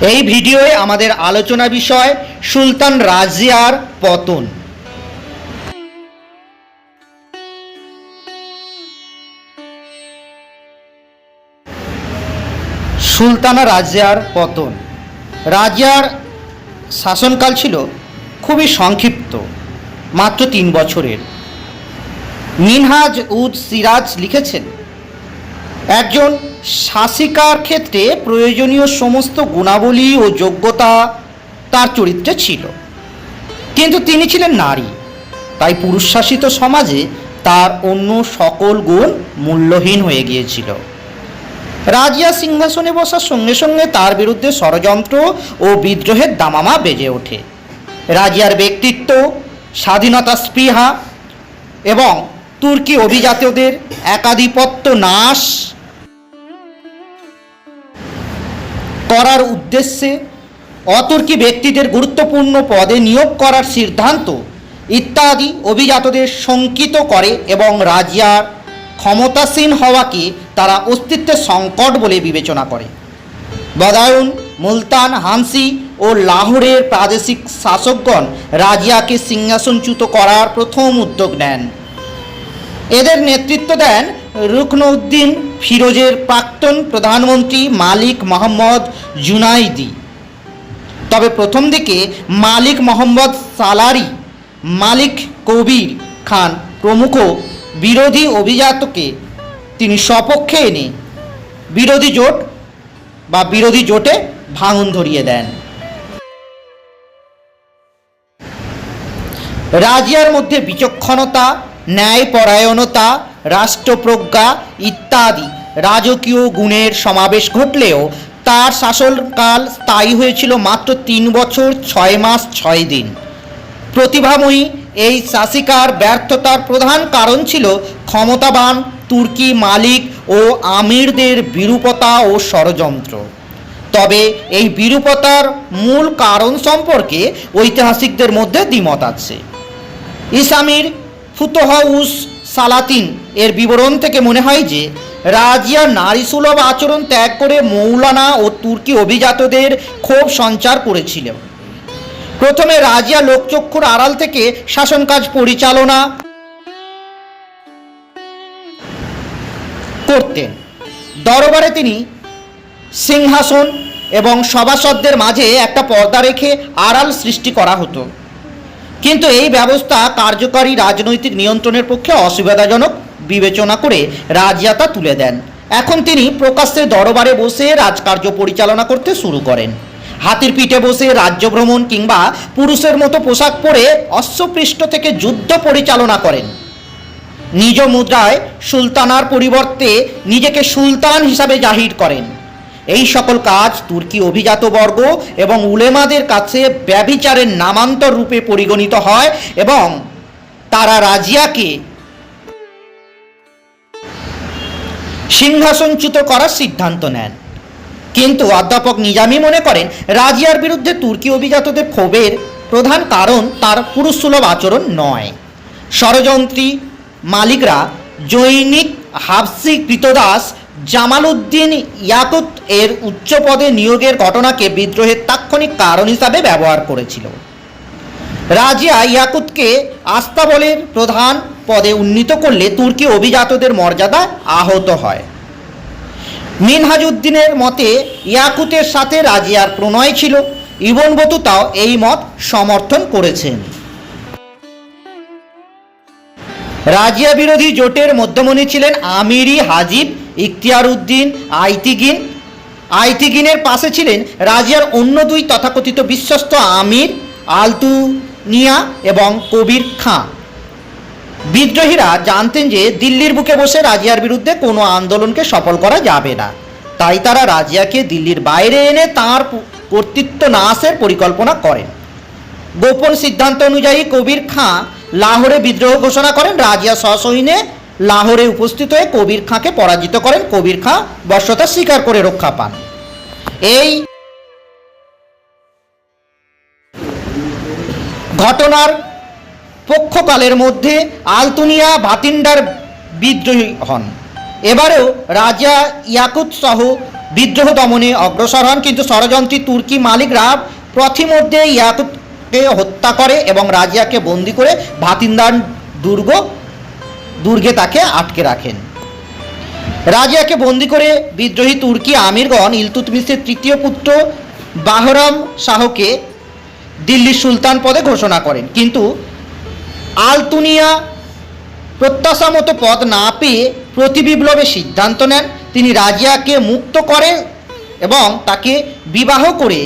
এই ভিডিওয়ে আমাদের আলোচনা বিষয় সুলতান রাজিয়ার পতন। সুলতানা রাজিয়ার পতন। রাজিয়ার শাসনকাল ছিল খুবই সংক্ষিপ্ত, মাত্র 3 বছরের। মিনহাজ উদ সিরাজ লিখেছেন, একজন শাসিকার ক্ষেত্রে প্রয়োজনীয় সমস্ত গুণাবলী ও যোগ্যতা তার চরিত্রে ছিল, কিন্তু তিনি ছিলেন নারী, তাই পুরুষ শাসিত সমাজে তার অন্য সকল গুণ মূল্যহীন হয়ে গিয়েছিল। রাজিয়া সিংহাসনে বসার সঙ্গে সঙ্গে তার বিরুদ্ধে ষড়যন্ত্র ও বিদ্রোহের দামামা বেজে ওঠে। রাজিয়ার ব্যক্তিত্ব, স্বাধীনতা স্পৃহা এবং তুর্কি অভিজাতদের একাধিপত্য নাশ করার উদ্দেশ্যে অতুর্কি ব্যক্তিদের গুরুত্বপূর্ণ পদে নিয়োগ করার সিদ্ধান্ত ইত্যাদি অভিজাতদের শঙ্কিত করে এবং রাজিয়ার ক্ষমতাসীন হওয়াকে তারা অস্তিত্বের সংকট বলে বিবেচনা করে। বদায়ুন, মুলতান, হানসি ও লাহোরের প্রাদেশিক শাসকগণ রাজিয়াকে সিংহাসনচ্যুত করার প্রথম উদ্যোগ নেন। এদের নেতৃত্ব দেন রুকনউদ্দিন ফিরোজের প্রাক্তন প্রধানমন্ত্রী মালিক মোহাম্মদ জুনাইদি। তবে প্রথম দিকে মালিক মোহাম্মদ সালারি, মালিক কবির খান প্রমুখ বিরোধী অভিজাতকে তিনি স্বপক্ষে এনে বিরোধী জোটে ভাঙন ধরিয়ে দেন। রাজিয়ার মধ্যে বিচক্ষণতা, ন্যায়পরায়ণতা, রাষ্ট্রপ্রজ্ঞা ইত্যাদি রাজকীয় গুণের সমাবেশ ঘটলেও তার শাসনকাল স্থায়ী হয়েছিল মাত্র 3 বছর 6 মাস 6 দিন। প্রতিভাময়ী এই শাসিকার ব্যর্থতার প্রধান কারণ ছিল ক্ষমতাবান তুর্কি মালিক ও আমিরদের বিরূপতা ও ষড়যন্ত্র। তবে এই বিরূপতার মূল কারণ সম্পর্কে ঐতিহাসিকদের মধ্যে দ্বিমত আছে। ইসামির ফুতুহ-উস সালাতিন এর বিবরণ থেকে মনে হয় যে রাজিয়া নারীসুলভ আচরণ ত্যাগ করে মৌলানা ও তুর্কি অভিজাতদের ক্ষোভ সঞ্চার করেছিল। প্রথমে রাজিয়া লোকচক্ষুর আড়াল থেকে শাসন কাজ পরিচালনা করতেন। দরবারে তিনি সিংহাসন এবং সভাসদদের মাঝে একটা পর্দা রেখে আড়াল সৃষ্টি করা হতো, কিন্তু এই ব্যবস্থা কার্যকারী রাজনৈতিক নিয়ন্ত্রণের পক্ষে অসুবিধাজনক বিবেচনা করে রাজিয়া তা তুলে দেন। এখন তিনি প্রকাশ্যে দরবারে বসে রাজকার্য পরিচালনা করতে শুরু করেন। হাতির পিঠে বসে রাজ্য ভ্রমণ কিংবা পুরুষের মতো পোশাক পরে অশ্বপৃষ্ঠ থেকে যুদ্ধ পরিচালনা করেন। নিজ মুদ্রায় সুলতানার পরিবর্তে নিজেকে সুলতান হিসাবে জাহির করেন। এই সকল কাজ তুর্কি অভিজাতবর্গ এবং উলেমাদের কাছে ব্যভিচারের নামান্তর রূপে পরিগণিত হয় এবং তারা রাজিয়াকে সিংহাসনচ্যুত করার সিদ্ধান্ত নেন। কিন্তু অধ্যাপক নিজামী মনে করেন রাজিয়ার বিরুদ্ধে তুর্কি অভিজাতদের ক্ষোভের প্রধান কারণ তার পুরুষসুলভ আচরণ নয়। ষড়যন্ত্রী মালিকরা জৈনিক হাবসি কৃতদাস জামালউদ্দিন ইয়াকুত এর উচ্চ পদে নিয়োগের ঘটনাকে বিদ্রোহের তাৎক্ষণিক কারণ হিসাবে ব্যবহার করেছিল। রাজিয়া ইয়াকুতকে আস্তাবলের প্রধান পদে উন্নীত করলে তুর্কি অভিজাতদের মর্যাদা আহত হয়। মিনহাজউদ্দিনের মতে ইয়াকুতের সাথে রাজিয়ার প্রণয় ছিল। ইবন বতুতাও এই মত সমর্থন করেছেন। রাজিয়া বিরোধী জোটের মধ্যমণি ছিলেন আমিরি হাজিব ইখতিয়ারউদ্দিন আইতিগিনের পাশে ছিলেন রাজিয়ার অন্য 2 তথাকথিত বিশ্বস্ত আমির আলতুনিয়া এবং কবির খাঁ। বিদ্রোহীরা জানতেন যে দিল্লির বুকে বসে রাজিয়ার বিরুদ্ধে কোনো আন্দোলনকে সফল করা যাবে না, তাই তারা রাজিয়াকে দিল্লির বাইরে এনে তাঁর কর্তৃত্ব নাশের পরিকল্পনা করেন। গোপন সিদ্ধান্ত অনুযায়ী কবির খাঁ লাহোরে বিদ্রোহ ঘোষণা করেন। রাজিয়া সসৈন্যে লাহোরে উপস্থিত হয়ে কবির খাঁকে পরাজিত করেন। কবির খাঁ বশ্যতা স্বীকার করে রক্ষা পান। এই ঘটনার পক্ষকালের মধ্যে আলতুনিয়া ভাতিন্ডার বিদ্রোহী হন। এবারেও রাজা ইয়াকুত সহ বিদ্রোহ দমনে অগ্রসর হন, কিন্তু ষড়যন্ত্রী তুর্কি মালিকরা পথিমধ্যে ইয়াকুতকে হত্যা করে এবং রাজিয়াকে বন্দি করে ভাতিন্দার দুর্গে তাকে আটকে রাখেন। রাজিয়াকে বন্দি করে বিদ্রোহী তুর্কি আমিরগণ ইলতুৎমিশের তৃতীয় পুত্র বাহরাম শাহকে দিল্লির সুলতান পদে ঘোষণা করেন, কিন্তু আলতুনিয়া প্রত্যাশা মতো পদ না পেয়ে প্রতিবিপ্লবের সিদ্ধান্ত নেন। তিনি রাজিয়াকে মুক্ত করেন এবং তাকে বিবাহ করে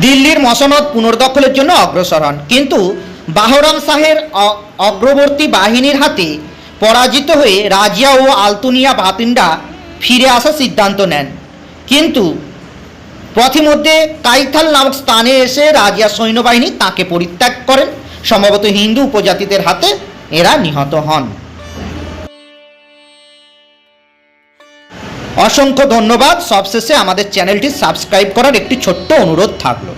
দিল্লির মসনদ পুনর্দখলের জন্য অগ্রসর হন, কিন্তু বাহরাম শাহের অগ্রবর্তী বাহিনীর হাতে পরাজিত হয়ে রাজিয়া ও আলতুনিয়া ভাতিন্ডা ফিরে আসার সিদ্ধান্ত নেন। কিন্তু পথিমধ্যে কাইথাল নামক স্থানে এসে রাজিয়ার সৈন্যবাহিনী তাকে পরিত্যাগ করেন। সম্ভবত হিন্দু উপজাতিদের হাতে এরা নিহত হন। অসংখ্য ধন্যবাদ। সবশেষে আমাদের চ্যানেলটি সাবস্ক্রাইব করার একটি ছোট্ট অনুরোধ থাকলো।